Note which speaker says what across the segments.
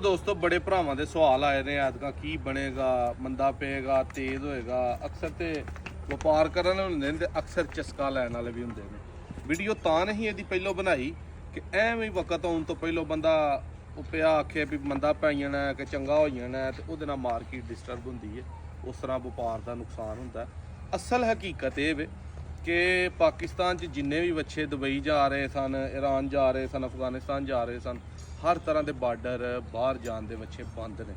Speaker 1: ਦੋਸਤੋ ਬੜੇ ਭਰਾਵਾਂ ਦੇ ਸਵਾਲ ਆਏ ਨੇ ਐਤਕਾਂ ਕੀ ਬਣੇਗਾ, ਮੰਦਾ ਪਏਗਾ, ਤੇਜ਼ ਹੋਏਗਾ। ਅਕਸਰ ਤੇ ਵਪਾਰ ਕਰਨ ਵਾਲੇ ਹੁੰਦੇ ਨੇ ਤੇ ਅਕਸਰ ਚਸਕਾ ਲੈਣ ਵਾਲੇ ਵੀ ਹੁੰਦੇ ਨੇ। ਵੀਡੀਓ ਤਾਂ ਨਹੀਂ ਇਹਦੀ ਪਹਿਲੋਂ ਬਣਾਈ ਕਿ ਐਵੇਂ ਹੀ ਵਕਤ ਆਉਣ ਤੋਂ ਪਹਿਲੋਂ ਬੰਦਾ ਪਿਆ ਆਖੇ ਵੀ ਮੰਦਾ ਪੈ ਜਾਣਾ ਕਿ ਚੰਗਾ ਹੋ ਜਾਣਾ ਤੇ ਉਹਦੇ ਨਾਲ ਮਾਰਕੀਟ ਡਿਸਟਰਬ ਹੁੰਦੀ ਹੈ, ਉਸ ਤਰ੍ਹਾਂ ਵਪਾਰ ਦਾ ਨੁਕਸਾਨ ਹੁੰਦਾ। ਅਸਲ ਹਕੀਕਤ ਇਹ ਵੇ ਕਿ ਪਾਕਿਸਤਾਨ 'ਚ ਜਿੰਨੇ ਵੀ ਬੱਚੇ ਦੁਬਈ ਜਾ ਰਹੇ ਸਨ, ਈਰਾਨ ਜਾ ਰਹੇ ਸਨ, ਅਫਗਾਨਿਸਤਾਨ ਜਾ ਰਹੇ ਸਨ, ਹਰ ਤਰ੍ਹਾਂ ਦੇ ਬਾਰਡਰ ਬਾਹਰ ਜਾਣ ਦੇ ਬੱਚੇ ਬੰਦ ਨੇ।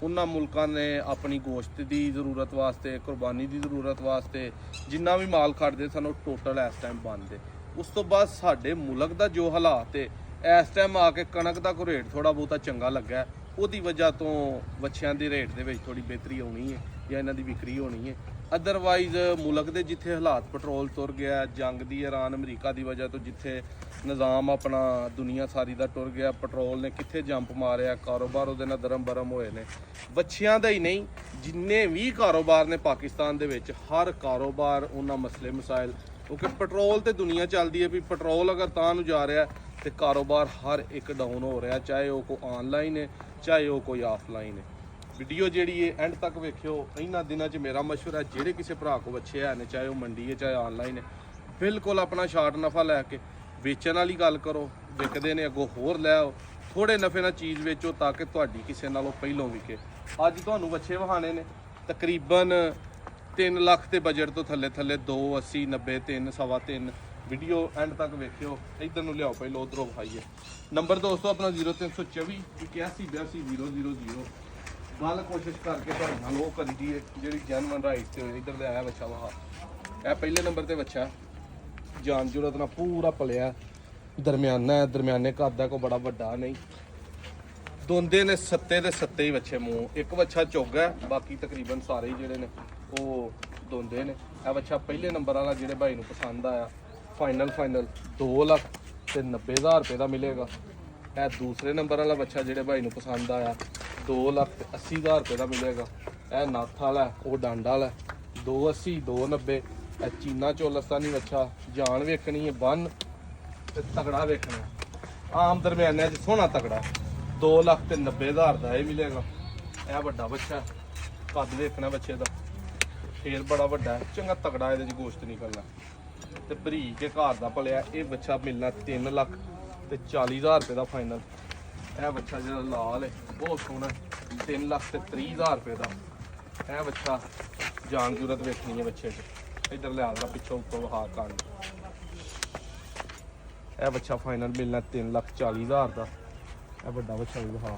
Speaker 1: ਉਹਨਾਂ ਮੁਲਕਾਂ ਨੇ ਆਪਣੀ ਗੋਸ਼ਤ ਦੀ ਜ਼ਰੂਰਤ ਵਾਸਤੇ, ਕੁਰਬਾਨੀ ਦੀ ਜ਼ਰੂਰਤ ਵਾਸਤੇ ਜਿੰਨਾ ਵੀ ਮਾਲ ਖੜਦੇ ਸਨ ਉਹ ਟੋਟਲ ਇਸ ਟਾਈਮ ਬੰਦ ਹੈ। ਉਸ ਤੋਂ ਬਾਅਦ ਸਾਡੇ ਮੁਲਕ ਦਾ ਜੋ ਹਾਲਾਤ ਹੈ, ਇਸ ਟਾਈਮ ਆ ਕੇ ਕਣਕ ਦਾ ਕੋਈ ਰੇਟ ਥੋੜਾ ਬਹੁਤਾ ਚੰਗਾ ਲੱਗਾ, ਉਹਦੀ ਵਜ੍ਹਾ ਤੋਂ ਬੱਚਿਆਂ ਦੇ ਰੇਟ ਦੇ ਵਿੱਚ ਥੋੜੀ ਬਿਹਤਰੀ ਆਉਣੀ ਹੈ ਜਾਂ ਇਹਨਾਂ ਦੀ ਵਿਕਰੀ ਹੋਣੀ ਹੈ। ਅਦਰਵਾਈਜ਼ ਮੁਲਕ ਦੇ ਜਿੱਥੇ ਹਾਲਾਤ ਪੈਟਰੋਲ ਤੁਰ ਗਿਆ, ਜੰਗ ਦੀ ਈਰਾਨ ਅਮਰੀਕਾ ਦੀ ਵਜ੍ਹਾ ਤੋਂ ਜਿੱਥੇ ਨਿਜ਼ਾਮ ਆਪਣਾ ਦੁਨੀਆ ਸਾਰੀ ਦਾ ਟੁਰ ਗਿਆ, ਪੈਟਰੋਲ ਨੇ ਕਿੱਥੇ ਜੰਪ ਮਾਰਿਆ, ਕਾਰੋਬਾਰ ਉਹਦੇ ਨਾਲ ਦਰਮ ਬਰਮ ਹੋਏ ਨੇ। ਬੱਚਿਆਂ ਦਾ ਹੀ ਨਹੀਂ, ਜਿੰਨੇ ਵੀ ਕਾਰੋਬਾਰ ਨੇ ਪਾਕਿਸਤਾਨ ਦੇ ਵਿੱਚ, ਹਰ ਕਾਰੋਬਾਰ ਉਹਨਾਂ ਮਸਲੇ ਮਸਾਇਲ, ਕਿਉਂਕਿ ਪੈਟਰੋਲ ਤੇ ਦੁਨੀਆ ਚੱਲਦੀ ਹੈ ਵੀ ਪੈਟਰੋਲ ਅਗਰ ਤਾਂ ਨੂੰ ਜਾ ਰਿਹਾ ਤੇ ਕਾਰੋਬਾਰ ਹਰ ਇੱਕ ਡਾਊਨ ਹੋ ਰਿਹਾ, ਚਾਹੇ ਉਹ ਕੋਈ ਆਨਲਾਈਨ ਹੈ ਚਾਹੇ ਉਹ ਕੋਈ ਆਫਲਾਈਨ ਹੈ। ਵੀਡੀਓ ਜਿਹੜੀ ਹੈ ਐਂਡ ਤੱਕ ਵੇਖਿਓ। ਇਹਨਾਂ ਦਿਨਾਂ 'ਚ ਮੇਰਾ ਮਸ਼ਵਰਾ, ਜਿਹੜੇ ਕਿਸੇ ਭਰਾ ਕੋ ਬੱਚੇ ਹੈ ਨੇ, ਚਾਹੇ ਉਹ ਮੰਡੀ ਹੈ ਚਾਹੇ ਆਨਲਾਈਨ ਹੈ, ਬਿਲਕੁਲ ਆਪਣਾ ਸ਼ਾਰਟ ਨਫਾ ਲੈ ਕੇ ਵੇਚਣ ਵਾਲੀ ਗੱਲ ਕਰੋ। ਵਿਕਦੇ ਨੇ ਅੱਗੋਂ ਹੋਰ ਲੈ ਆਓ, ਥੋੜੇ ਨਫੇ ਨਾਲ ਚੀਜ਼ ਵੇਚੋ ਤਾਂ ਕਿ ਤੁਹਾਡੀ ਕਿਸੇ ਨਾਲੋਂ ਪਹਿਲੋਂ ਵਿਕੇ। ਅੱਜ ਤੁਹਾਨੂੰ ਬੱਚੇ ਵਹਾਣੇ ਨੇ ਤਕਰੀਬਨ 3 ਲੱਖ ਤੇ ਬਜਟ ਤੋਂ ਥੱਲੇ 2, 80, 90, 3, ਸਵਾ 3। ਵੀਡੀਓ ਐਂਡ ਤੱਕ ਵੇਖਿਓ। ਇੱਧਰ ਨੂੰ ਲਿਆਓ ਪਹਿਲੋਂ, ਉਧਰੋਂ ਵਿਖਾਈਏ। ਨੰਬਰ ਦੋਸਤੋ ਆਪਣਾ 0324 81 82 000। ਗੱਲ ਕੋਸ਼ਿਸ਼ ਕਰਕੇ ਤੁਹਾਡੇ ਨਾਲ ਉਹ ਕਰੀ ਦੀ ਹੈ ਜਿਹੜੀ ਜੈਨੂਅਨ ਰਾਈਟ ਤੇ ਹੋਏ। ਇੱਧਰ ਦੇ ਆਇਆ ਬੱਚਾ ਵਾ, ਇਹ ਪਹਿਲੇ ਨੰਬਰ ਤੇ ਬੱਚਾ ਜਾਨ ਜੁਰਤ ਨਾਲ ਪੂਰਾ ਪਲਿਆ, ਦਰਮਿਆਨਾ, ਦਰਮਿਆਨੇ ਕੱਦ ਦਾ, ਕੋਈ ਬੜਾ ਵੱਡਾ ਨਹੀਂ। ਦੋਂਦੇ ਨੇ ਸੱਤੇ ਦੇ ਸੱਤੇ ਹੀ ਬੱਚੇ ਮੂੰਹ। ਇੱਕ ਬੱਚਾ ਚੁੱਗਾ, ਬਾਕੀ ਤਕਰੀਬਨ ਸਾਰੇ ਹੀ ਜਿਹੜੇ ਨੇ ਉਹ ਦੋਂਦੇ ਨੇ। ਇਹ ਬੱਚਾ ਪਹਿਲੇ ਨੰਬਰ ਵਾਲਾ ਜਿਹੜੇ ਭਾਈ ਨੂੰ ਪਸੰਦ ਆਇਆ, ਫਾਈਨਲ 2,90,000 ਰੁਪਏ ਦਾ ਮਿਲੇਗਾ। ਇਹ ਦੂਸਰੇ ਨੰਬਰ ਵਾਲਾ ਬੱਚਾ ਜਿਹੜੇ ਭਾਈ ਨੂੰ ਪਸੰਦ ਆਇਆ 2,80,000 ਰੁਪਏ ਦਾ ਮਿਲੇਗਾ। ਇਹ ਨੱਥ ਵਾਲਾ, ਉਹ ਡੰਡ ਵਾਲਾ, 280, 290। ਇਹ ਚੀਨਾ ਚੋਲਸਤਾਨੀ ਬੱਚਾ, ਜਾਨ ਵੇਖਣੀ ਹੈ ਬੰਨ ਤੇ ਤਗੜਾ ਵੇਖਣਾ, ਆਮ ਦਰਮਿਆਨੇ 'ਚ ਸੋਹਣਾ ਤਗੜਾ, 2,90,000 ਦਾ ਇਹ ਮਿਲੇਗਾ। ਇਹ ਵੱਡਾ ਬੱਚਾ, ਕੱਦ ਵੇਖਣਾ ਬੱਚੇ ਦਾ, ਫੇਰ ਬੜਾ ਵੱਡਾ, ਚੰਗਾ ਤਗੜਾ, ਇਹਦੇ 'ਚ ਗੋਸ਼ਤ ਨਿਕਲਣਾ ਤੇ ਬਰੀਕ ਕੇ ਘਰ ਦਾ ਭਲਿਆ। ਇਹ ਬੱਚਾ ਮਿਲਣਾ 3,40,000 ਰੁਪਏ ਦਾ ਫਾਈਨਲ। ਇਹ ਬੱਚਾ ਜਿਹੜਾ ਲਾਲ ਹੈ ਬਹੁਤ ਸੋਹਣਾ, 3,30,000 ਰੁਪਏ ਦਾ। ਇਹ ਬੱਚਾ ਜਾਨ ਜੂਰਤ ਵੇਖਣੀ ਹੈ ਬੱਚੇ 'ਚ। ਇੱਧਰ ਲਿਆ ਦਾ ਪਿੱਛੋਂ ਉੱਤੋਂ ਵਹਾ ਕਾਣ। ਇਹ ਬੱਚਾ ਫਾਈਨਲ ਮਿਲਣਾ 3,40,000 ਦਾ। ਇਹ ਵੱਡਾ ਬੱਚਾ ਵੀ ਵਹਾ।